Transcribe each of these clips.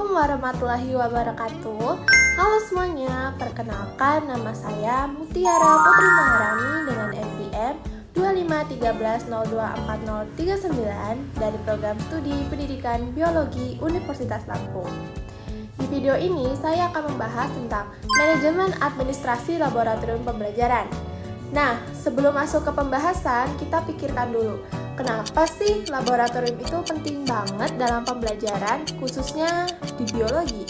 Assalamualaikum warahmatullahi wabarakatuh. Halo semuanya, perkenalkan nama saya Mutiara Putri Maharani dengan NPM 2513024039 dari program studi pendidikan biologi Universitas Lampung. Di video ini saya akan membahas tentang manajemen administrasi laboratorium pembelajaran. Nah, sebelum masuk ke pembahasan, kita pikirkan dulu, kenapa sih laboratorium itu penting banget dalam pembelajaran, khususnya di biologi?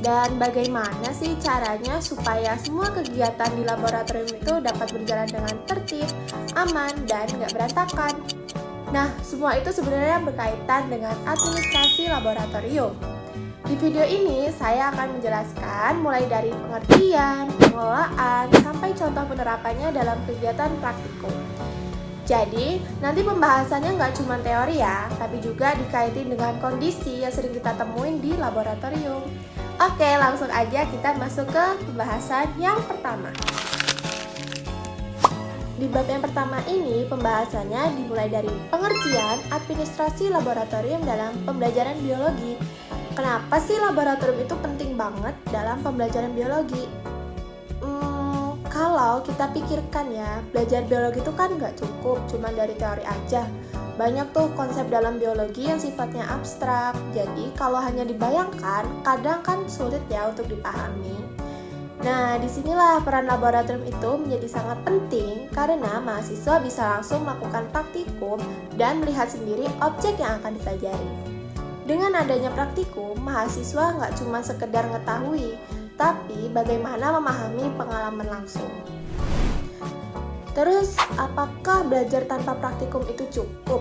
Dan bagaimana sih caranya supaya semua kegiatan di laboratorium itu dapat berjalan dengan tertib, aman, dan nggak berantakan? Nah, semua itu sebenarnya berkaitan dengan administrasi laboratorium. Di video ini, saya akan menjelaskan mulai dari pengertian, pengelolaan, sampai contoh penerapannya dalam kegiatan praktikum. Jadi, nanti pembahasannya nggak cuma teori ya, tapi juga dikaitin dengan kondisi yang sering kita temuin di laboratorium. Oke, langsung aja kita masuk ke pembahasan yang pertama. Di bab yang pertama ini, pembahasannya dimulai dari pengertian administrasi laboratorium dalam pembelajaran biologi. Kenapa sih laboratorium itu penting banget dalam pembelajaran biologi? Kalau kita pikirkan ya, belajar biologi itu kan nggak cukup cuma dari teori aja. Banyak tuh konsep dalam biologi yang sifatnya abstrak. Jadi kalau hanya dibayangkan, kadang kan sulit ya untuk dipahami. Nah, disinilah peran laboratorium itu menjadi sangat penting karena mahasiswa bisa langsung melakukan praktikum dan melihat sendiri objek yang akan dipelajari. Dengan adanya praktikum, mahasiswa nggak cuma sekedar mengetahui, tapi bagaimana memahami pengalaman langsung. Terus, apakah belajar tanpa praktikum itu cukup?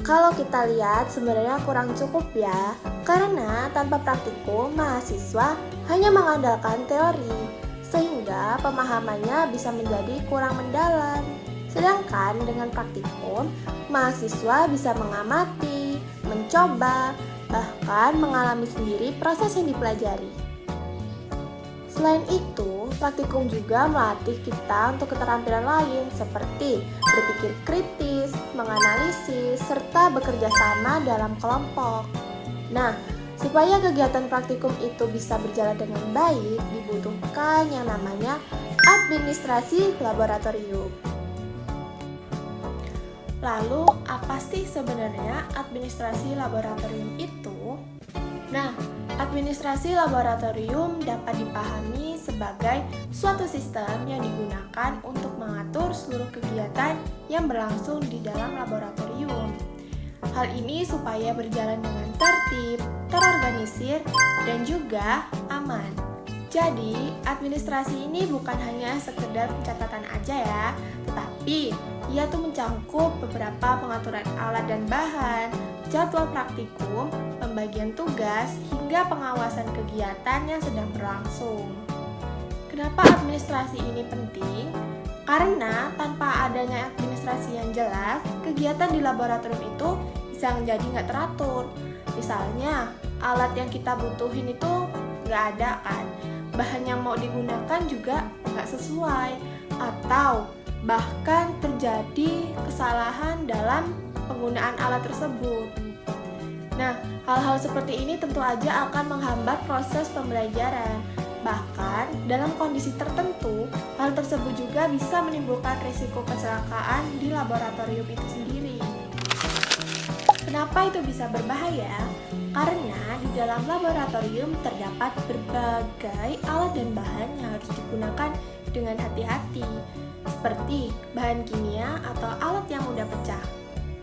Kalau kita lihat, sebenarnya kurang cukup ya, karena tanpa praktikum, mahasiswa hanya mengandalkan teori, sehingga pemahamannya bisa menjadi kurang mendalam. Sedangkan dengan praktikum, mahasiswa bisa mengamati, mencoba, bahkan mengalami sendiri proses yang dipelajari. Selain itu, praktikum juga melatih kita untuk keterampilan lain seperti berpikir kritis, menganalisis, serta bekerja sama dalam kelompok. Nah, supaya kegiatan praktikum itu bisa berjalan dengan baik, dibutuhkan yang namanya administrasi laboratorium. Lalu, apa sih sebenarnya administrasi laboratorium itu? Nah, administrasi laboratorium dapat dipahami sebagai suatu sistem yang digunakan untuk mengatur seluruh kegiatan yang berlangsung di dalam laboratorium. Hal ini supaya berjalan dengan tertib, terorganisir, dan juga aman. Jadi, administrasi ini bukan hanya sekedar pencatatan aja ya, tetapi ia tuh mencangkup beberapa pengaturan alat dan bahan, jadwal praktikum, pembagian tugas, hingga pengawasan kegiatan yang sedang berlangsung. Kenapa administrasi ini penting? Karena tanpa adanya administrasi yang jelas, kegiatan di laboratorium itu bisa menjadi nggak teratur. Misalnya, alat yang kita butuhin itu nggak ada kan, bahan yang mau digunakan juga nggak sesuai, atau bahkan terjadi kesalahan dalam penggunaan alat tersebut. Nah, hal-hal seperti ini tentu aja akan menghambat proses pembelajaran. Bahkan, dalam kondisi tertentu, hal tersebut juga bisa menimbulkan risiko kecelakaan di laboratorium itu sendiri. Kenapa itu bisa berbahaya? Karena di dalam laboratorium terdapat berbagai alat dan bahan yang harus digunakan dengan hati-hati, seperti bahan kimia atau alat yang mudah pecah.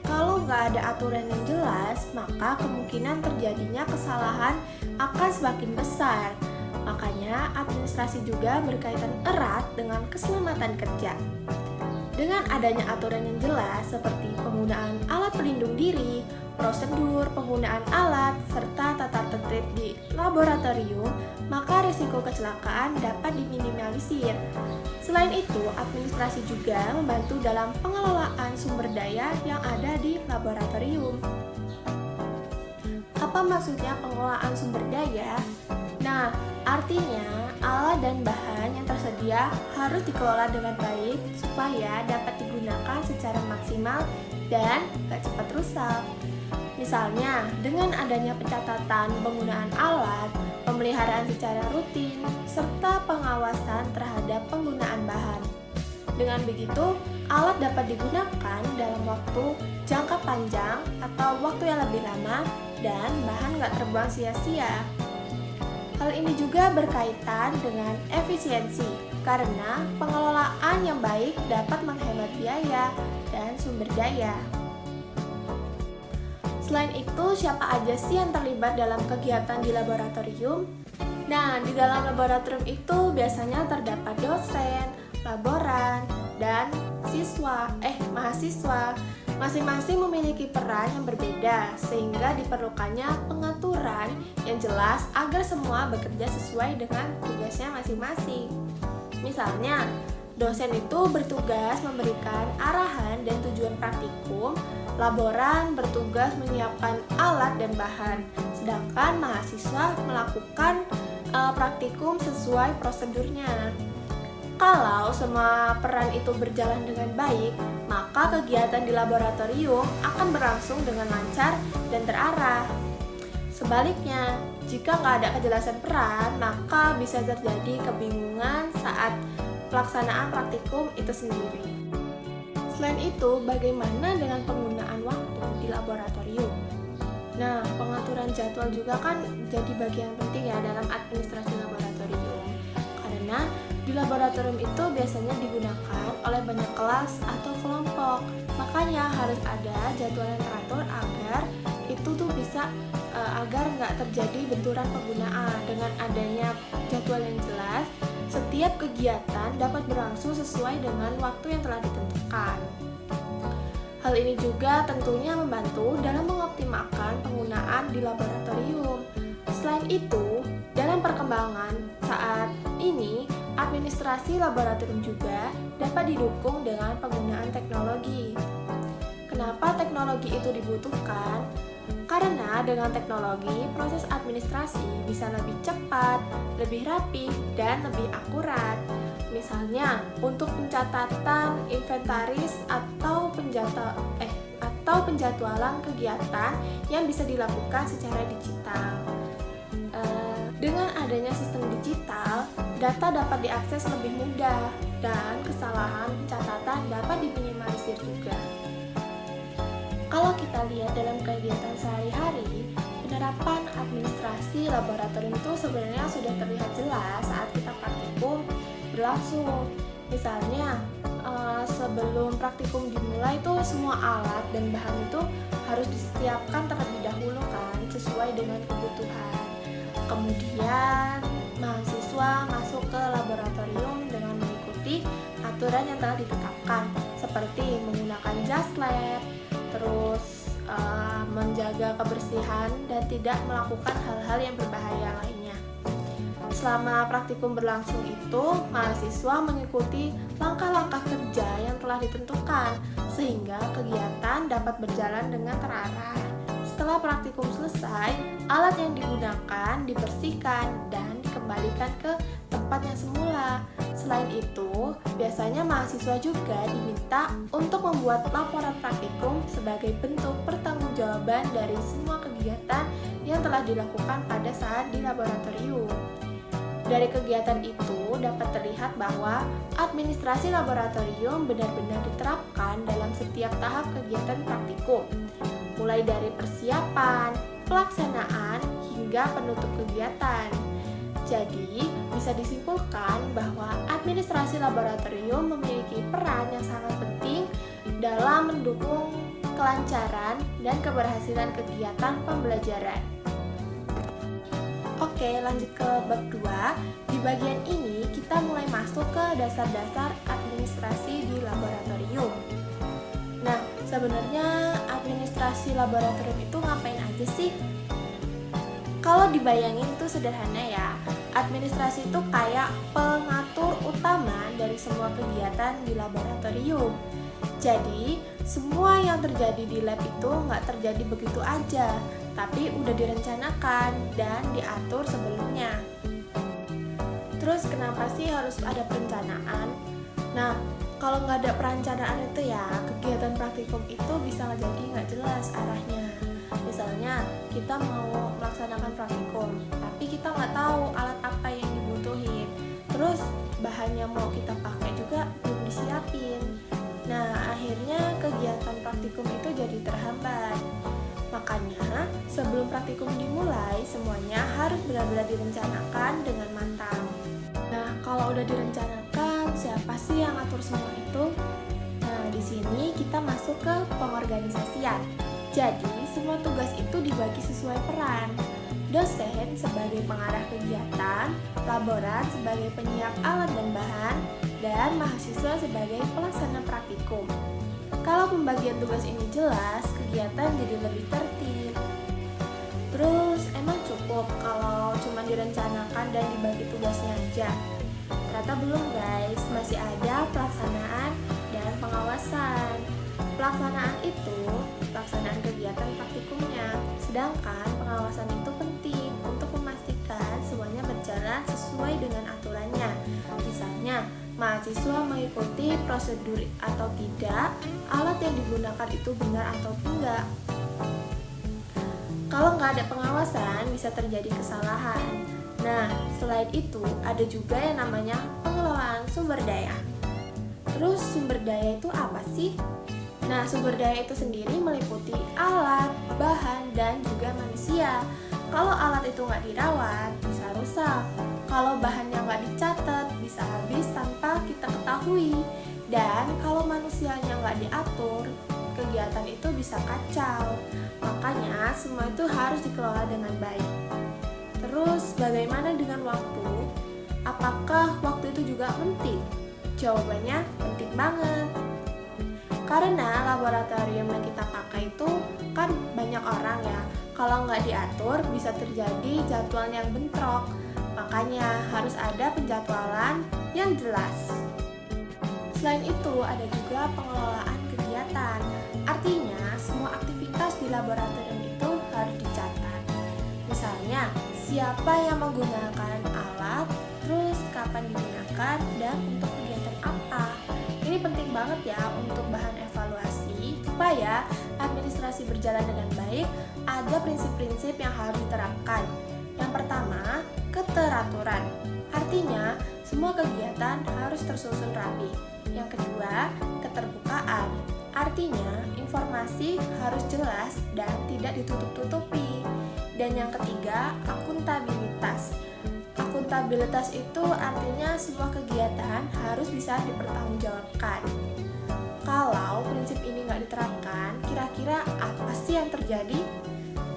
Kalau nggak ada aturan yang jelas, maka kemungkinan terjadinya kesalahan akan semakin besar. Makanya administrasi juga berkaitan erat dengan keselamatan kerja. Dengan adanya aturan yang jelas seperti penggunaan alat pelindung diri, prosedur penggunaan alat, serta tata tertib di laboratorium, maka risiko kecelakaan dapat diminimalisir. Selain itu, administrasi juga membantu dalam pengelolaan sumber daya yang ada di laboratorium. Apa maksudnya pengelolaan sumber daya? Nah, artinya alat dan bahan yang tersedia harus dikelola dengan baik supaya dapat digunakan secara maksimal dan gak cepat rusak. Misalnya, dengan adanya pencatatan penggunaan alat, pemeliharaan secara rutin, serta pengawasan terhadap penggunaan bahan. Dengan begitu, alat dapat digunakan dalam waktu jangka panjang atau waktu yang lebih lama dan bahan nggak terbuang sia-sia. Hal ini juga berkaitan dengan efisiensi, karena pengelolaan yang baik dapat menghemat biaya dan sumber daya. Selain itu, siapa aja sih yang terlibat dalam kegiatan di laboratorium? Nah, di dalam laboratorium itu biasanya terdapat dosen, laboran, dan mahasiswa. Masing-masing memiliki peran yang berbeda, sehingga diperlukannya pengaturan yang jelas agar semua bekerja sesuai dengan tugasnya masing-masing. Misalnya, dosen itu bertugas memberikan arahan dan tujuan praktikum, laboran bertugas menyiapkan alat dan bahan, sedangkan mahasiswa melakukan praktikum sesuai prosedurnya. Kalau semua peran itu berjalan dengan baik, maka kegiatan di laboratorium akan berlangsung dengan lancar dan terarah. Sebaliknya, jika nggak ada kejelasan peran, maka bisa terjadi kebingungan saat pelaksanaan praktikum itu sendiri. Selain itu, bagaimana dengan penggunaan waktu di laboratorium? Nah, pengaturan jadwal juga kan jadi bagian penting ya dalam administrasi laboratorium. Karena di laboratorium itu biasanya digunakan oleh banyak kelas atau kelompok. Makanya harus ada jadwal yang teratur agar itu tuh bisa agar nggak terjadi benturan penggunaan. Dengan adanya jadwal yang jelas, setiap kegiatan dapat berlangsung sesuai dengan waktu yang telah ditentukan. Hal ini juga tentunya membantu dalam mengoptimalkan penggunaan di laboratorium. Selain itu, dalam perkembangan saat ini, administrasi laboratorium juga dapat didukung dengan penggunaan teknologi. Kenapa teknologi itu dibutuhkan? Karena dengan teknologi, proses administrasi bisa lebih cepat, lebih rapi, dan lebih akurat. Misalnya, untuk pencatatan inventaris atau penjadwalan kegiatan yang bisa dilakukan secara digital. Dengan adanya sistem digital, data dapat diakses lebih mudah dan kesalahan pencatatan dapat diminimalisir juga. Kalau kita lihat dalam kegiatan sehari-hari, penerapan administrasi laboratorium itu sebenarnya sudah terlihat jelas saat kita praktikum berlangsung. Misalnya, sebelum praktikum dimulai itu semua alat dan bahan itu harus disiapkan terlebih dahulu kan, sesuai dengan kebutuhan. Kemudian mahasiswa masuk ke laboratorium dengan mengikuti aturan yang telah ditetapkan, seperti menggunakan jas lab, terus menjaga kebersihan dan tidak melakukan hal-hal yang berbahaya lainnya. Selama praktikum berlangsung itu, mahasiswa mengikuti langkah-langkah kerja yang telah ditentukan, sehingga kegiatan dapat berjalan dengan terarah. Setelah praktikum selesai, alat yang digunakan dibersihkan dan dikembalikan ke tempatnya semula. Selain itu, biasanya mahasiswa juga diminta untuk membuat laporan praktikum sebagai bentuk pertanggungjawaban dari semua kegiatan yang telah dilakukan pada saat di laboratorium. Dari kegiatan itu dapat terlihat bahwa administrasi laboratorium benar-benar diterapkan dalam setiap tahap kegiatan praktikum, mulai dari persiapan, pelaksanaan, hingga penutup kegiatan. Jadi, bisa disimpulkan bahwa administrasi laboratorium memiliki peran yang sangat penting dalam mendukung kelancaran dan keberhasilan kegiatan pembelajaran. Oke, lanjut ke bab 2. Di bagian ini, kita mulai masuk ke dasar-dasar administrasi di laboratorium. Nah, sebenarnya administrasi laboratorium itu ngapain aja sih? Kalau dibayangin itu sederhana ya. Administrasi itu kayak pengatur utama dari semua kegiatan di laboratorium. Jadi, semua yang terjadi di lab itu nggak terjadi begitu aja, tapi udah direncanakan dan diatur sebelumnya. Terus kenapa sih harus ada perencanaan? Nah, kalau nggak ada perencanaan itu ya, kegiatan praktikum itu bisa jadi nggak jelas arahnya. Misalnya kita mau melaksanakan praktikum, tapi kita nggak tahu alat apa yang dibutuhin. Terus bahannya mau kita pakai juga belum disiapin. Nah, akhirnya kegiatan praktikum itu jadi terhambat. Makanya, sebelum praktikum dimulai, semuanya harus benar-benar direncanakan dengan matang. Nah, kalau udah direncanakan, siapa sih yang atur semua itu? Nah, di sini kita masuk ke pengorganisasian. Jadi, semua tugas itu dibagi sesuai peran. Dosen sebagai pengarah kegiatan, laboran sebagai penyiap alat dan bahan, dan mahasiswa sebagai pelaksana praktikum. Kalau pembagian tugas ini jelas, kegiatan jadi lebih tertib. Terus, emang cukup kalau cuma direncanakan dan dibagi tugasnya aja? Ternyata belum guys, masih ada pelaksanaan dan pengawasan. Pelaksanaan itu pelaksanaan kegiatan praktikumnya, sedangkan pengawasan itu penting untuk memastikan semuanya berjalan sesuai dengan aturannya. Misalnya, mahasiswa mengikuti prosedur atau tidak, alat yang digunakan itu benar atau enggak. Kalau nggak ada pengawasan, bisa terjadi kesalahan. Nah, selain itu, ada juga yang namanya pengelolaan sumber daya. Terus, sumber daya itu apa sih? Nah, sumber daya itu sendiri meliputi alat, bahan, dan juga manusia. Kalau alat itu nggak dirawat, bisa rusak. Kalau bahannya nggak dicatat, bisa habis tanpa kita ketahui. Dan kalau manusianya nggak diatur, kegiatan itu bisa kacau. Makanya semua itu harus dikelola dengan baik. Terus bagaimana dengan waktu? Apakah waktu itu juga penting? Jawabannya penting banget. Karena laboratorium yang kita pakai itu kan banyak orang ya. Kalau nggak diatur bisa terjadi jadwal yang bentrok. Makanya harus ada penjadwalan yang jelas. Selain itu ada juga pengelolaan kegiatan. Artinya semua aktivitas di laboratorium itu harus dicatat. Misalnya siapa yang menggunakan alat, terus kapan digunakan, dan untuk kegiatan apa. Ini penting banget ya untuk bahan evaluasi supaya administrasi berjalan dengan baik. Ada prinsip-prinsip yang harus diterapkan. Yang pertama, keteraturan. Artinya, semua kegiatan harus tersusun rapi. Yang kedua, keterbukaan. Artinya, informasi harus jelas dan tidak ditutup-tutupi. Dan yang ketiga, akuntabilitas. Akuntabilitas itu artinya semua kegiatan harus bisa dipertanggungjawabkan. Kalau prinsip ini nggak diterapkan, kira-kira apa sih yang terjadi?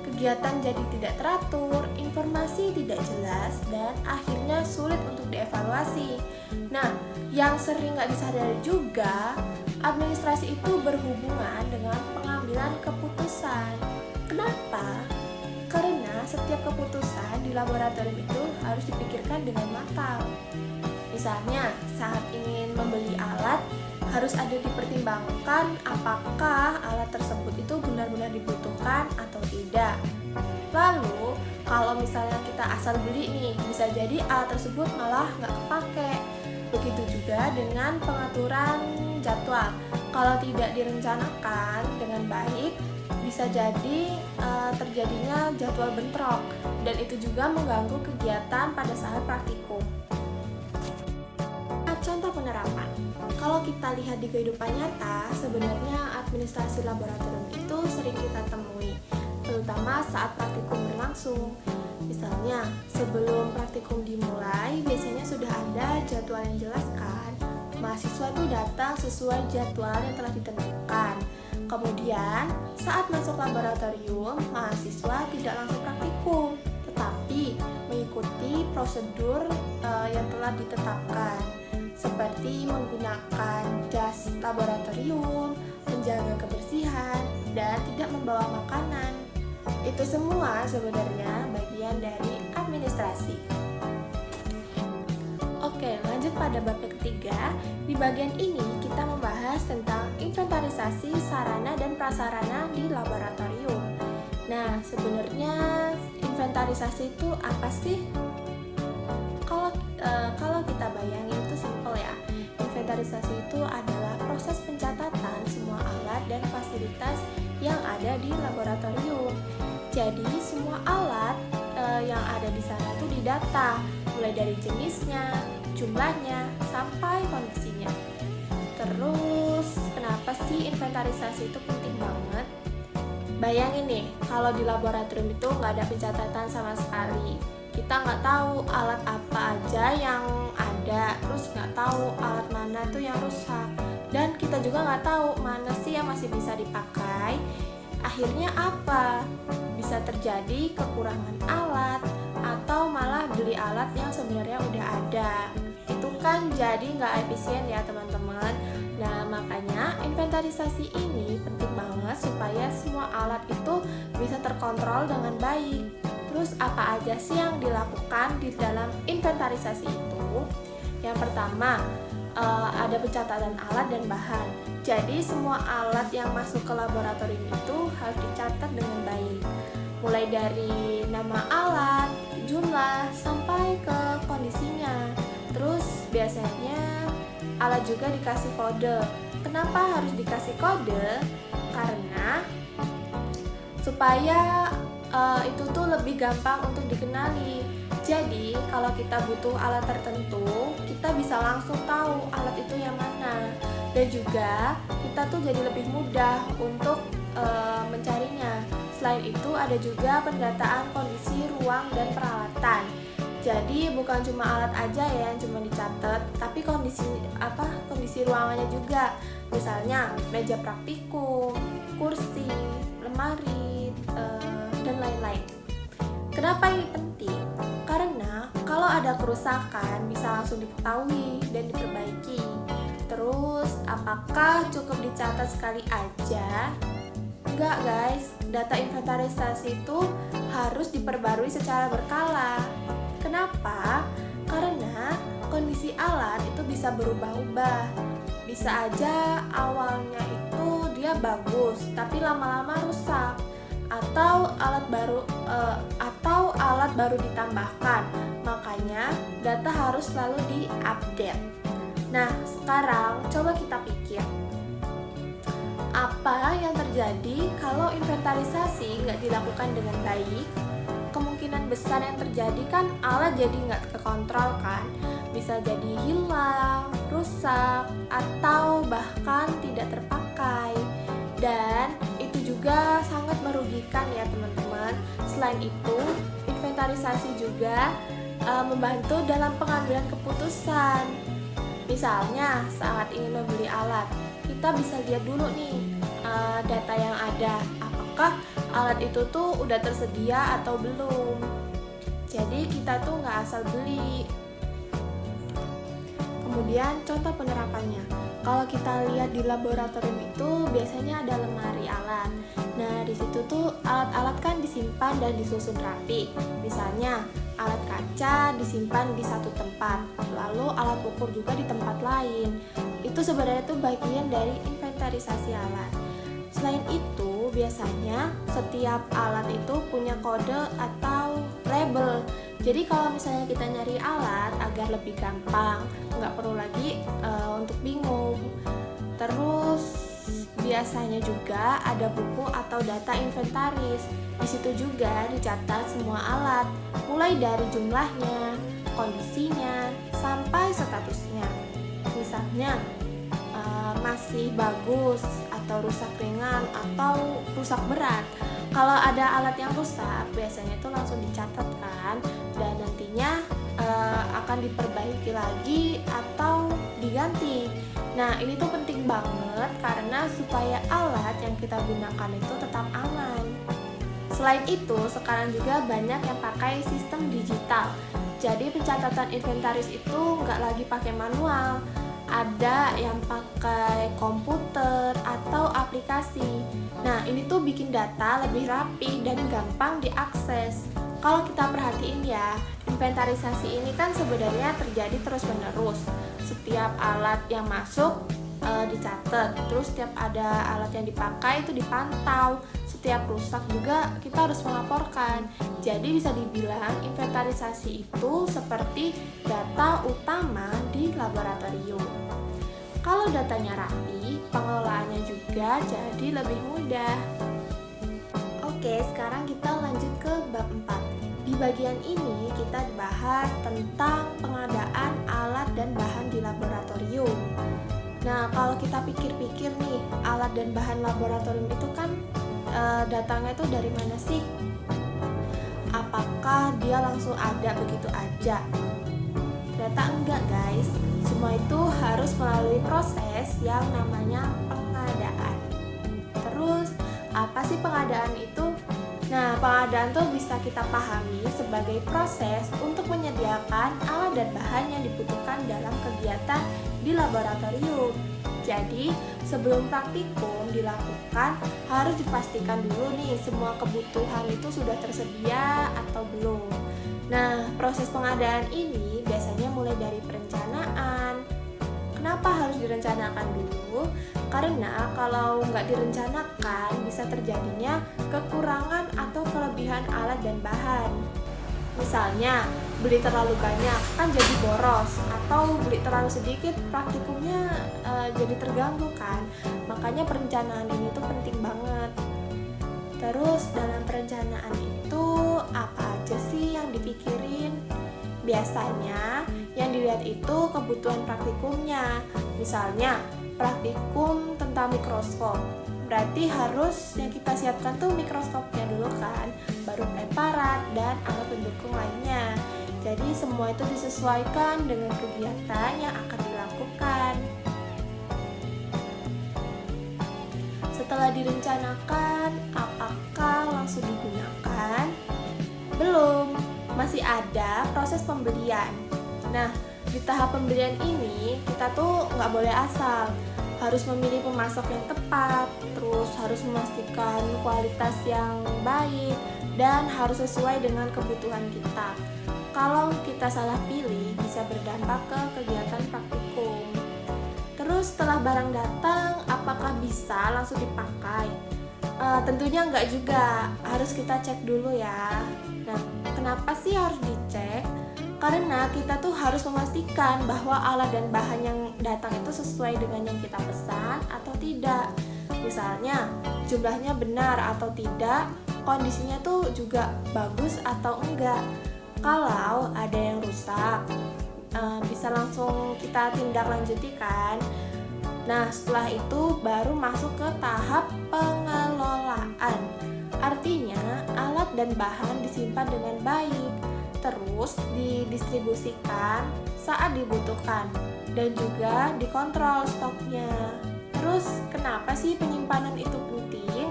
Kegiatan jadi tidak teratur, informasi tidak jelas, dan akhirnya sulit untuk dievaluasi. Nah, yang sering nggak disadari juga, administrasi itu berhubungan dengan pengambilan keputusan. Kenapa? Karena setiap keputusan di laboratorium itu harus dipikirkan dengan matang. Misalnya, saat ingin membeli alat, harus ada dipertimbangkan apakah alat tersebut itu benar-benar dibutuhkan atau tidak. Lalu, kalau misalnya kita asal beli nih, bisa jadi alat tersebut malah nggak kepake. Begitu juga dengan pengaturan jadwal. Kalau tidak direncanakan dengan baik, bisa jadi terjadinya jadwal bentrok, dan itu juga mengganggu kegiatan pada saat praktikum. Contoh penerapan. Kalau kita lihat di kehidupan nyata, sebenarnya administrasi laboratorium itu sering kita temui, terutama saat praktikum berlangsung. Misalnya, sebelum praktikum dimulai, biasanya sudah ada jadwal yang jelas kan? Mahasiswa tuh datang sesuai jadwal yang telah ditentukan. Kemudian, saat masuk laboratorium, mahasiswa tidak langsung praktikum, tetapi mengikuti prosedur yang telah ditetapkan, seperti menggunakan jas laboratorium, menjaga kebersihan, dan tidak membawa makanan. Itu semua sebenarnya bagian dari administrasi. Oke, lanjut pada bab ketiga. Di bagian ini kita membahas tentang inventarisasi sarana dan prasarana di laboratorium. Nah, sebenarnya inventarisasi itu apa sih? Kalau kita bayangin itu simpel ya. Inventarisasi itu adalah proses pencatatan semua alat dan fasilitas yang ada di laboratorium. Jadi semua alat yang ada di sana tuh didata, mulai dari jenisnya, jumlahnya, sampai kondisinya. Terus kenapa sih inventarisasi itu penting banget? Bayangin nih, kalau di laboratorium itu nggak ada pencatatan sama sekali. Kita nggak tahu alat apa aja yang ada, terus nggak tahu alat mana tuh yang rusak, dan kita juga nggak tahu mana sih yang masih bisa dipakai. Akhirnya apa? Bisa terjadi kekurangan alat atau malah beli alat yang sebenarnya udah ada. Itu kan jadi nggak efisien ya teman-teman. Nah makanya inventarisasi ini penting banget supaya semua alat itu bisa terkontrol dengan baik. Terus apa aja sih yang dilakukan di dalam inventarisasi itu? Yang pertama, ada pencatatan alat dan bahan. Jadi semua alat yang masuk ke laboratorium itu harus dicatat dengan baik. Mulai dari nama alat, jumlah, sampai ke kondisinya. Terus biasanya alat juga dikasih kode. Kenapa harus dikasih kode? Karena supaya itu tuh lebih gampang untuk dikenali. Jadi kalau kita butuh alat tertentu, kita bisa langsung tahu alat itu yang mana. Dan juga kita tuh jadi lebih mudah untuk mencarinya. Selain itu ada juga pendataan kondisi ruang dan peralatan. Jadi bukan cuma alat aja ya yang cuma dicatat, tapi kondisi ruangannya juga. Misalnya meja praktikum, kursi, lemari, dan lain-lain. Kenapa ini penting? Karena kalau ada kerusakan bisa langsung diketahui dan diperbaiki. Terus apakah cukup dicatat sekali aja? Enggak guys, data inventarisasi itu harus diperbarui secara berkala. Kenapa? Karena kondisi alat itu bisa berubah-ubah. Bisa aja awalnya itu dia bagus, tapi lama-lama rusak. Atau alat baru ditambahkan. Makanya data harus selalu diupdate. Nah, sekarang coba kita pikir. Apa yang terjadi kalau inventarisasi nggak dilakukan dengan baik? Kemungkinan besar yang terjadi kan alat jadi nggak kekontrol kan, bisa jadi hilang, rusak, atau bahkan tidak terpakai. Dan itu juga sangat merugikan ya teman-teman. Selain itu, inventarisasi juga membantu dalam pengambilan keputusan. Misalnya saat ingin membeli alat, kita bisa lihat dulu nih data yang ada, apakah alat itu tuh udah tersedia atau belum. Jadi kita tuh nggak asal beli. Kemudian contoh penerapannya, kalau kita lihat di laboratorium itu biasanya ada lemari alat. Nah di situ tuh alat-alat kan disimpan dan disusun rapi. Misalnya alat kaca disimpan di satu tempat, lalu alat ukur juga di tempat lain. Itu sebenarnya tuh bagian dari inventarisasi alat. Selain itu, biasanya setiap alat itu punya kode atau label. Jadi kalau misalnya kita nyari alat agar lebih gampang, nggak perlu lagi untuk bingung. Terus biasanya juga ada buku atau data inventaris. Di situ juga dicatat semua alat, mulai dari jumlahnya, kondisinya, sampai statusnya. Misalnya masih bagus atau rusak ringan atau rusak berat. Kalau ada alat yang rusak, biasanya itu langsung dicatatkan dan nantinya akan diperbaiki lagi atau diganti. Nah, ini tuh penting banget karena supaya alat yang kita gunakan itu tetap aman. Selain itu, sekarang juga banyak yang pakai sistem digital. Jadi pencatatan inventaris itu nggak lagi pakai manual. Ada yang pakai komputer atau aplikasi. Nah, ini tuh bikin data lebih rapi dan gampang diakses. Kalau kita perhatiin ya, inventarisasi ini kan sebenarnya terjadi terus-menerus. Setiap alat yang masuk dicatat, terus setiap ada alat yang dipakai itu dipantau. Setiap rusak juga kita harus melaporkan. Jadi bisa dibilang inventarisasi itu seperti data utama di laboratorium. Kalau datanya rapi, pengelolaannya juga jadi lebih mudah. Oke, sekarang kita lanjut ke bab 4. Di bagian ini kita dibahas tentang pengadaan alat dan bahan di laboratorium. Nah, kalau kita pikir-pikir nih, alat dan bahan laboratorium itu kan datangnya itu dari mana sih? Apakah dia langsung ada begitu aja? Ternyata enggak, guys. Semua itu harus melalui proses yang namanya pengadaan. Terus, apa sih pengadaan itu? Nah, pengadaan tuh bisa kita pahami sebagai proses untuk menyediakan alat dan bahan yang dibutuhkan dalam kegiatan di laboratorium. Jadi, sebelum praktikum dilakukan, harus dipastikan dulu nih semua kebutuhan itu sudah tersedia atau belum. Nah, proses pengadaan ini biasanya mulai dari perencanaan. Kenapa harus direncanakan dulu? Karena kalau nggak direncanakan bisa terjadinya kekurangan atau kelebihan alat dan bahan. Misalnya, beli terlalu banyak kan jadi boros, atau beli terlalu sedikit praktikumnya jadi terganggu kan. Makanya perencanaan ini tuh penting banget. Terus dalam perencanaan itu apa aja sih yang dipikirin? Biasanya yang dilihat itu kebutuhan praktikumnya. Misalnya praktikum tentang mikroskop, berarti harus yang kita siapkan tuh mikroskopnya dulu kan, baru preparat dan alat pendukung lainnya. Jadi semua itu disesuaikan dengan kegiatan yang akan dilakukan. Setelah direncanakan, apakah langsung digunakan? Belum, masih ada proses pembelian. Nah, di tahap pembelian ini kita tuh nggak boleh asal, harus memilih pemasok yang tepat, terus harus memastikan kualitas yang baik, dan harus sesuai dengan kebutuhan kita. Kalau kita salah pilih, bisa berdampak ke kegiatan praktikum. Terus setelah barang datang, apakah bisa langsung dipakai? Tentunya enggak juga, harus kita cek dulu ya. Nah, kenapa sih harus dicek? Karena kita tuh harus memastikan bahwa alat dan bahan yang datang itu sesuai dengan yang kita pesan atau tidak. Misalnya, jumlahnya benar atau tidak, kondisinya tuh juga bagus atau enggak. Kalau ada yang rusak, bisa langsung kita tindak lanjuti kan. Nah, setelah itu baru masuk ke tahap pengelolaan. Artinya, alat dan bahan disimpan dengan baik, terus didistribusikan saat dibutuhkan, dan juga dikontrol stoknya. Terus, kenapa sih penyimpanan itu penting?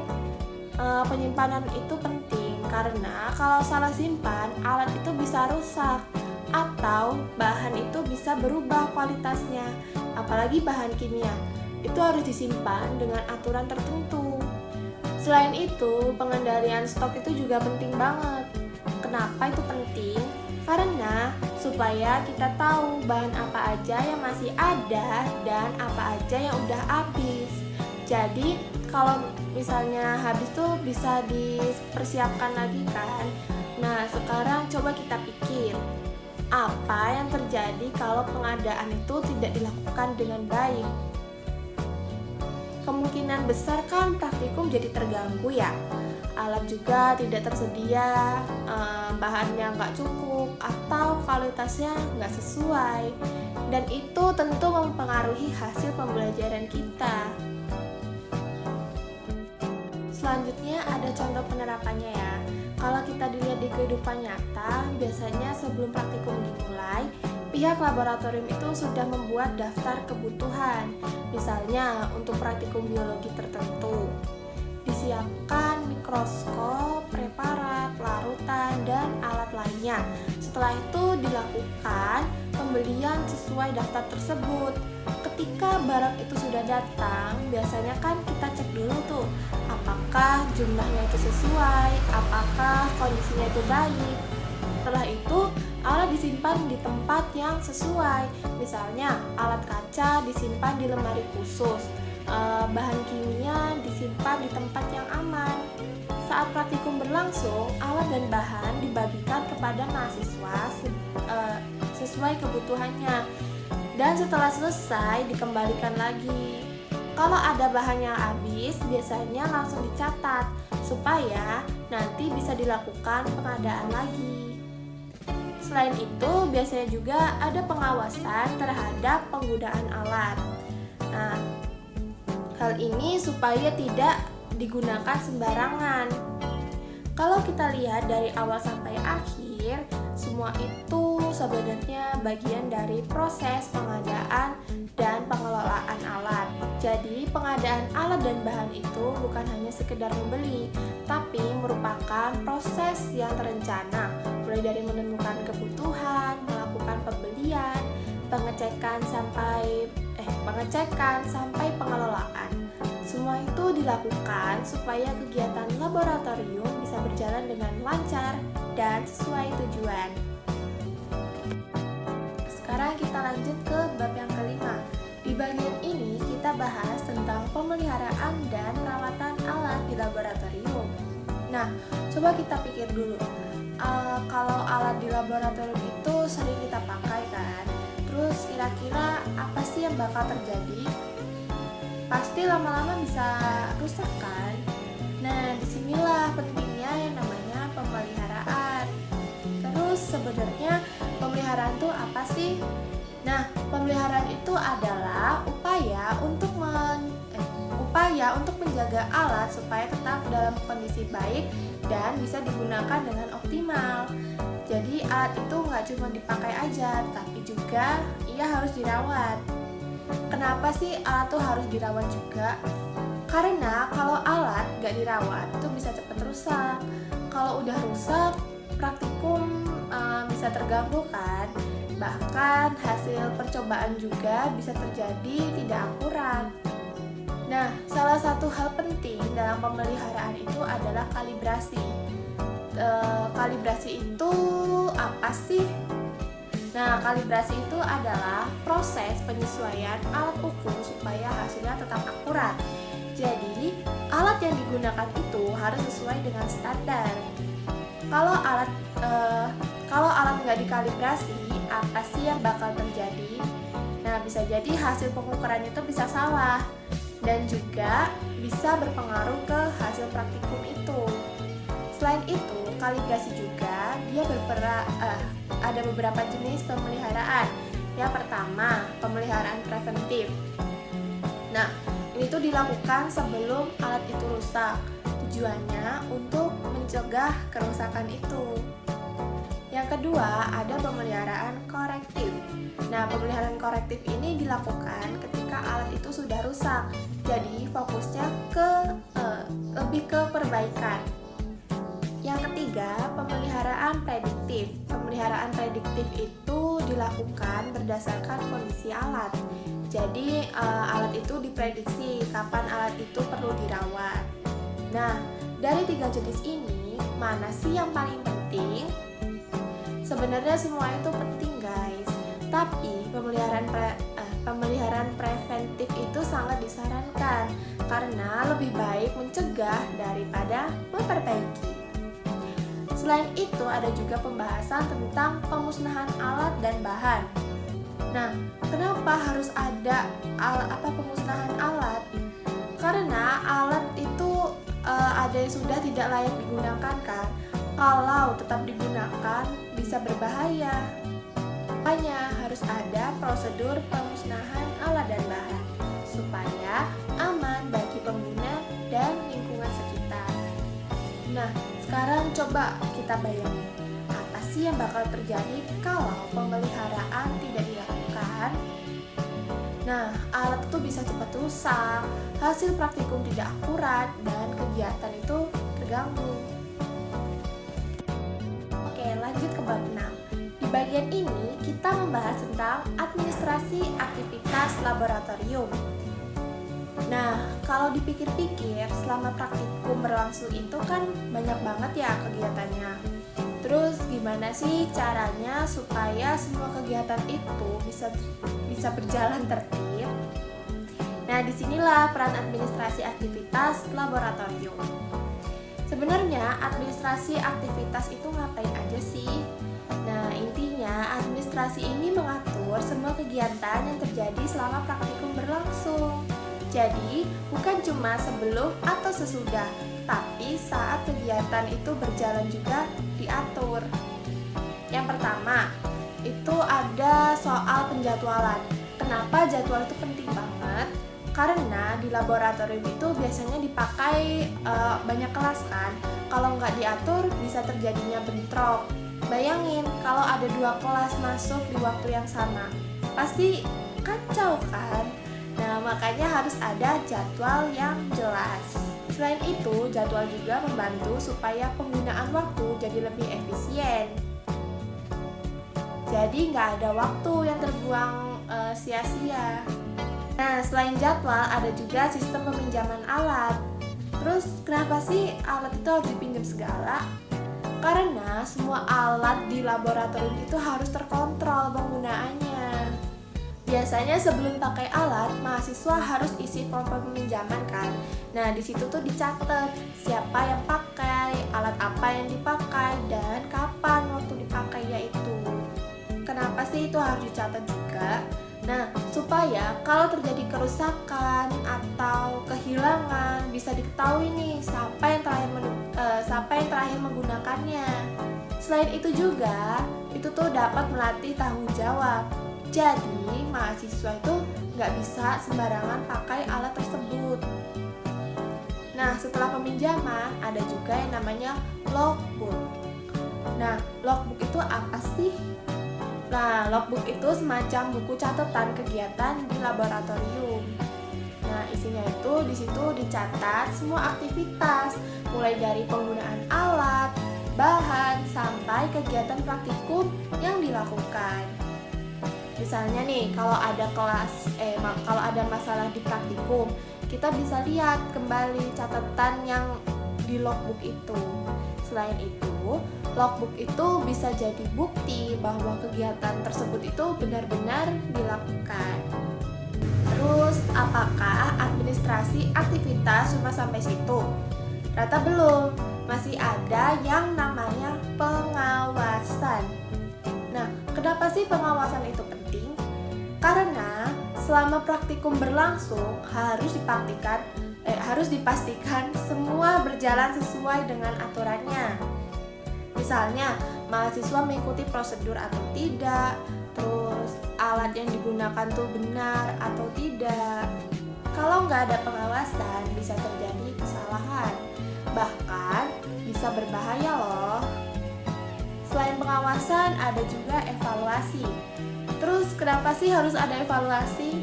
Penyimpanan itu penting karena kalau salah simpan, alat itu bisa rusak atau bahan itu bisa berubah kualitasnya. Apalagi bahan kimia, itu harus disimpan dengan aturan tertentu. Selain itu, pengendalian stok itu juga penting banget. Kenapa itu penting? Karena supaya kita tahu bahan apa aja yang masih ada dan apa aja yang udah habis. Jadi, kalau misalnya habis tuh bisa dipersiapkan lagi kan. Nah, sekarang coba kita pikir, apa yang terjadi kalau pengadaan itu tidak dilakukan dengan baik? Kemungkinan besar kan praktikum jadi terganggu ya. Alat juga tidak tersedia, bahannya nggak cukup, atau kualitasnya nggak sesuai. Dan itu tentu mempengaruhi hasil pembelajaran kita. Selanjutnya ada contoh penerapannya ya. Kalau kita dilihat di kehidupan nyata, biasanya sebelum praktikum dimulai, pihak laboratorium itu sudah membuat daftar kebutuhan. Misalnya untuk praktikum biologi tertentu, disiapkan mikroskop, preparat, larutan, dan alat lainnya. Setelah itu dilakukan pembelian sesuai daftar tersebut. Ketika barang itu sudah datang, biasanya kan kita cek dulu tuh, apakah jumlahnya itu sesuai, apakah kondisinya itu baik. Setelah itu, alat disimpan di tempat yang sesuai. Misalnya, alat kaca disimpan di lemari khusus, bahan kimia disimpan di tempat yang aman. Saat praktikum berlangsung, alat dan bahan dibagikan kepada mahasiswa sesuai kebutuhannya. Dan setelah selesai, dikembalikan lagi. Kalau ada bahan yang habis, biasanya langsung dicatat supaya nanti bisa dilakukan pengadaan lagi. Selain itu, biasanya juga ada pengawasan terhadap penggunaan alat. Nah, hal ini supaya tidak digunakan sembarangan. Kalau kita lihat dari awal sampai akhir, semua itu sebenarnya bagian dari proses pengadaan dan pengelolaan alat. Jadi, pengadaan alat dan bahan itu bukan hanya sekedar membeli, tapi merupakan proses yang terencana, mulai dari menemukan kebutuhan, melakukan pembelian, pengecekan sampai pengelolaan. Semua itu dilakukan supaya kegiatan laboratorium bisa berjalan dengan lancar dan sesuai tujuan. Sekarang kita lanjut ke bab yang kelima. Di bagian ini kita bahas tentang pemeliharaan dan perawatan alat di laboratorium. Nah, coba kita pikir dulu. Kalau alat di laboratorium itu sering kita pakai kan? Terus kira-kira apa sih yang bakal terjadi? Pasti lama-lama bisa rusak kan? Nah, disinilah pentingnya yang namanya pemeliharaan. Terus sebenarnya pemeliharaan itu apa sih? Nah, pemeliharaan itu adalah upaya untuk menjaga alat supaya tetap dalam kondisi baik dan bisa digunakan dengan optimal. Jadi alat itu nggak cuma dipakai aja, tapi juga ia harus dirawat. Kenapa sih alat tuh harus dirawat juga? Karena kalau alat nggak dirawat itu bisa cepat rusak. Kalau udah rusak, praktikum bisa terganggu kan? Bahkan hasil percobaan juga bisa terjadi tidak akurat. Nah, salah satu hal penting dalam pemeliharaan itu adalah kalibrasi. Kalibrasi itu apa sih? Nah, kalibrasi itu adalah proses penyesuaian alat ukur supaya hasilnya tetap akurat. Jadi, alat yang digunakan itu harus sesuai dengan standar. Kalau alat nggak dikalibrasi, apa sih yang bakal terjadi? Nah, bisa jadi hasil pengukuran itu bisa salah dan juga bisa berpengaruh ke hasil praktikum itu. Selain itu, kalibrasi juga ada beberapa jenis pemeliharaan. Yang pertama, pemeliharaan preventif. Nah, ini tuh dilakukan sebelum alat itu rusak. Tujuannya untuk mencegah kerusakan itu. Yang kedua, ada pemeliharaan korektif. Nah, pemeliharaan korektif ini dilakukan ketika alat itu sudah rusak. Jadi, fokusnya lebih ke perbaikan. Yang ketiga, pemeliharaan prediktif. Pemeliharaan prediktif itu dilakukan berdasarkan kondisi alat. Jadi, alat itu diprediksi kapan alat itu perlu dirawat. Nah, dari 3 jenis ini, mana sih yang paling penting? Sebenarnya semua itu penting, guys. Tapi pemeliharaan preventif itu sangat disarankan karena lebih baik mencegah daripada memperbaiki. Selain itu, ada juga pembahasan tentang pemusnahan alat dan bahan. Nah, kenapa harus ada pemusnahan alat? Karena alat itu ada yang sudah tidak layak digunakan kan? Kalau tetap digunakan bisa berbahaya. Makanya harus ada prosedur pemusnahan alat dan bahan supaya aman bagi pengguna dan lingkungan sekitar. Nah, sekarang coba kita bayangin, apa sih yang bakal terjadi kalau pemeliharaan tidak dilakukan? Nah, alat itu bisa cepat rusak, hasil praktikum tidak akurat, dan kegiatan itu terganggu. Oke, lanjut ke bab 6. Di bagian ini, kita membahas tentang administrasi aktivitas laboratorium. Nah, kalau dipikir-pikir, selama praktikum berlangsung itu kan banyak banget ya kegiatannya. Terus gimana sih caranya supaya semua kegiatan itu bisa berjalan tertib? Nah, disinilah peran administrasi aktivitas laboratorium. Sebenarnya administrasi aktivitas itu ngapain aja sih? Nah, intinya administrasi ini mengatur semua kegiatan yang terjadi selama praktikum berlangsung. Jadi, bukan cuma sebelum atau sesudah, tapi saat kegiatan itu berjalan juga diatur. Yang pertama, itu ada soal penjadwalan. Kenapa jadwal itu penting banget? Karena di laboratorium itu biasanya dipakai banyak kelas kan. Kalau nggak diatur bisa terjadinya bentrok. Bayangin kalau ada 2 kelas masuk di waktu yang sama, pasti kacau kan? Nah, makanya harus ada jadwal yang jelas. Selain itu, jadwal juga membantu supaya penggunaan waktu jadi lebih efisien. Jadi nggak ada waktu yang terbuang sia-sia. Nah, selain jadwal, ada juga sistem peminjaman alat. Terus, kenapa sih alat itu harus dipinjam segala? Karena semua alat di laboratorium itu harus terkontrol penggunaannya. Biasanya sebelum pakai alat, mahasiswa harus isi form peminjaman kan. Nah, di situ tuh dicatat siapa yang pakai, alat apa yang dipakai, dan kapan waktu dipakainya itu. Kenapa sih itu harus dicatat juga? Nah, supaya kalau terjadi kerusakan atau kehilangan bisa diketahui nih siapa yang terakhir menggunakannya. Selain itu juga, itu tuh dapat melatih tanggung jawab. Jadi, mahasiswa itu nggak bisa sembarangan pakai alat tersebut. Nah, setelah peminjaman, ada juga yang namanya logbook. Nah, logbook itu apa sih? Nah, logbook itu semacam buku catatan kegiatan di laboratorium. Nah, isinya itu di situ dicatat semua aktivitas, mulai dari penggunaan alat, bahan, sampai kegiatan praktikum yang dilakukan. Misalnya nih, kalau ada masalah di praktikum, kita bisa lihat kembali catatan yang di logbook itu. Selain itu, logbook itu bisa jadi bukti bahwa kegiatan tersebut itu benar-benar dilakukan. Terus, apakah administrasi aktivitas cuma sampai situ? Ternyata belum, masih ada yang namanya pengawasan. Nah, kenapa sih pengawasan itu penting? Karena selama praktikum berlangsung harus dipastikan semua berjalan sesuai dengan aturannya. Misalnya, mahasiswa mengikuti prosedur atau tidak, terus alat yang digunakan tuh benar atau tidak. Kalau nggak ada pengawasan, bisa terjadi kesalahan, bahkan bisa berbahaya loh. Selain pengawasan, ada juga evaluasi. Terus, kenapa sih harus ada evaluasi?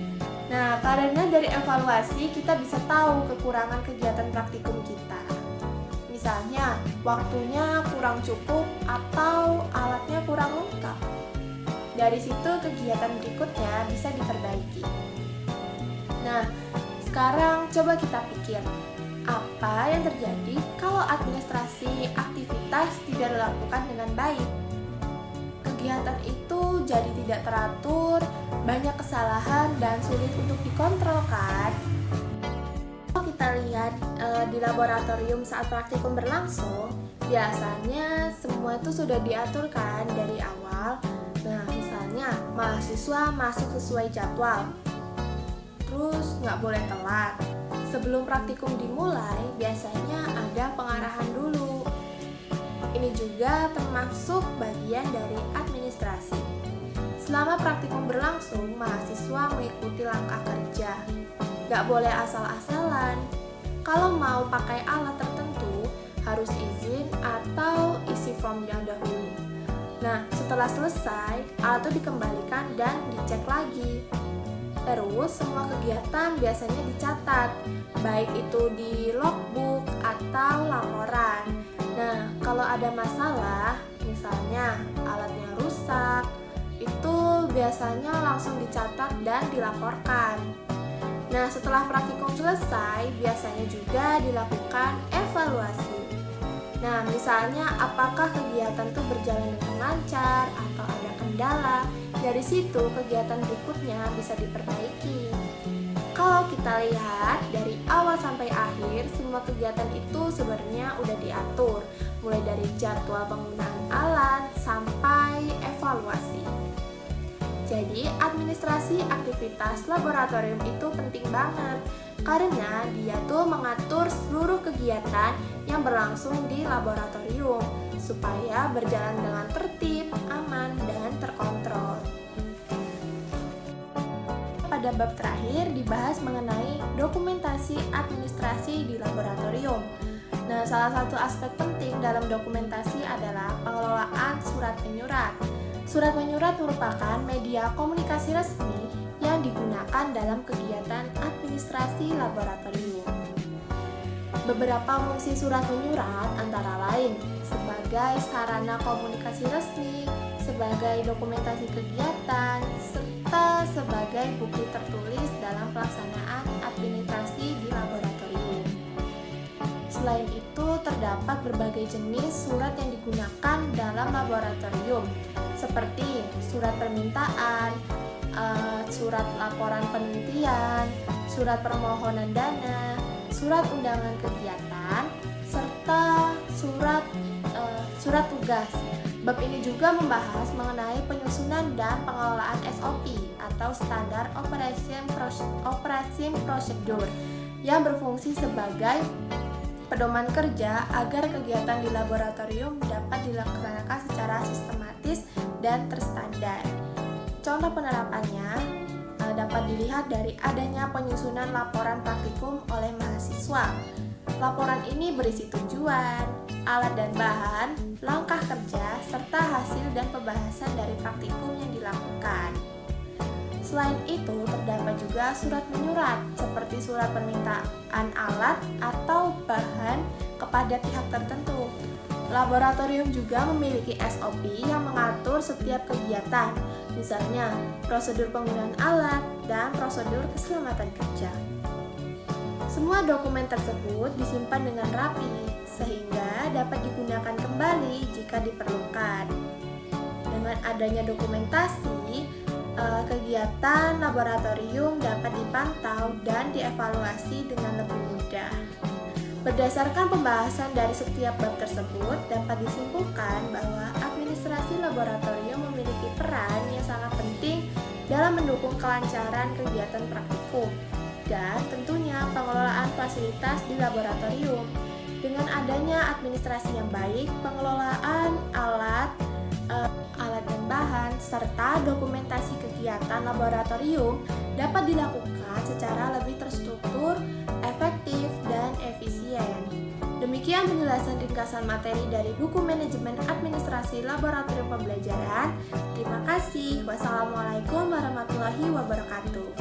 Nah, karena dari evaluasi kita bisa tahu kekurangan kegiatan praktikum kita. Misalnya, waktunya kurang cukup atau alatnya kurang lengkap. Dari situ kegiatan berikutnya bisa diperbaiki. Nah, sekarang coba kita pikir, apa yang terjadi kalau administrasi aktivitas tidak dilakukan dengan baik? Kegiatan itu jadi tidak teratur, banyak kesalahan dan sulit untuk dikontrol kan? Kalau kita lihat di laboratorium saat praktikum berlangsung, biasanya semua itu sudah diatur kan dari awal. Nah, misalnya mahasiswa masuk sesuai jadwal, terus nggak boleh telat. Sebelum praktikum dimulai, biasanya ada pengarahan dulu. Ini juga termasuk bagian dari administrasi. Selama praktikum berlangsung, mahasiswa mengikuti langkah kerja. Gak boleh asal-asalan. Kalau mau pakai alat tertentu, harus izin atau isi formnya dahulu. Nah, setelah selesai, alat itu dikembalikan dan dicek lagi. Terus, semua kegiatan biasanya dicatat, baik itu di logbook atau laporan. Nah, kalau ada masalah, misalnya alatnya rusak, itu biasanya langsung dicatat dan dilaporkan. Nah, setelah praktikum selesai, biasanya juga dilakukan evaluasi. Nah, misalnya apakah kegiatan itu berjalan dengan lancar atau ada kendala, dari situ kegiatan berikutnya bisa diperbaiki. Kalau kita lihat dari awal sampai akhir, semua kegiatan itu sebenarnya udah diatur, mulai dari jadwal penggunaan alat sampai evaluasi. Jadi, administrasi aktivitas laboratorium itu penting banget karena dia tuh mengatur seluruh kegiatan yang berlangsung di laboratorium supaya berjalan dengan tertib, aman, dan terkontrol. Pada bab terakhir dibahas mengenai dokumentasi administrasi di laboratorium. Nah, salah satu aspek penting dalam dokumentasi adalah pengelolaan surat menyurat. Surat menyurat merupakan media komunikasi resmi yang digunakan dalam kegiatan administrasi laboratorium. Beberapa fungsi surat menyurat antara lain sebagai sarana komunikasi resmi, sebagai dokumentasi kegiatan, serta sebagai bukti tertulis dalam pelaksanaan administrasi di laboratorium. Selain itu, terdapat berbagai jenis surat yang digunakan dalam laboratorium, seperti surat permintaan, surat laporan penelitian, surat permohonan dana, surat undangan kegiatan, serta surat tugas. Bab ini juga membahas mengenai penyusunan dan pengelolaan SOP atau Standard Operation Procedure yang berfungsi sebagai pedoman kerja agar kegiatan di laboratorium dapat dilaksanakan secara sistematis dan terstandar. Contoh penerapannya dapat dilihat dari adanya penyusunan laporan praktikum oleh mahasiswa. Laporan ini berisi tujuan, alat dan bahan, langkah kerja, serta hasil dan pembahasan dari praktikum yang dilakukan. Selain itu, terdapat juga surat menyurat, seperti surat permintaan alat atau bahan kepada pihak tertentu. Laboratorium juga memiliki SOP yang mengatur setiap kegiatan, misalnya prosedur penggunaan alat dan prosedur keselamatan kerja. Semua dokumen tersebut disimpan dengan rapi, sehingga dapat digunakan kembali jika diperlukan. Dengan adanya dokumentasi, kegiatan laboratorium dapat dipantau dan dievaluasi dengan lebih mudah. Berdasarkan pembahasan dari setiap bab tersebut, dapat disimpulkan bahwa administrasi laboratorium memiliki peran yang sangat penting dalam mendukung kelancaran kegiatan praktikum dan tentunya pengelolaan fasilitas di laboratorium. Dengan adanya administrasi yang baik, pengelolaan alat dan bahan, serta dokumentasi kegiatan laboratorium dapat dilakukan secara lebih terstruktur, efektif, dan efisien. Demikian penjelasan ringkasan materi dari buku Manajemen Administrasi Laboratorium Pembelajaran. Terima kasih. Wassalamualaikum warahmatullahi wabarakatuh.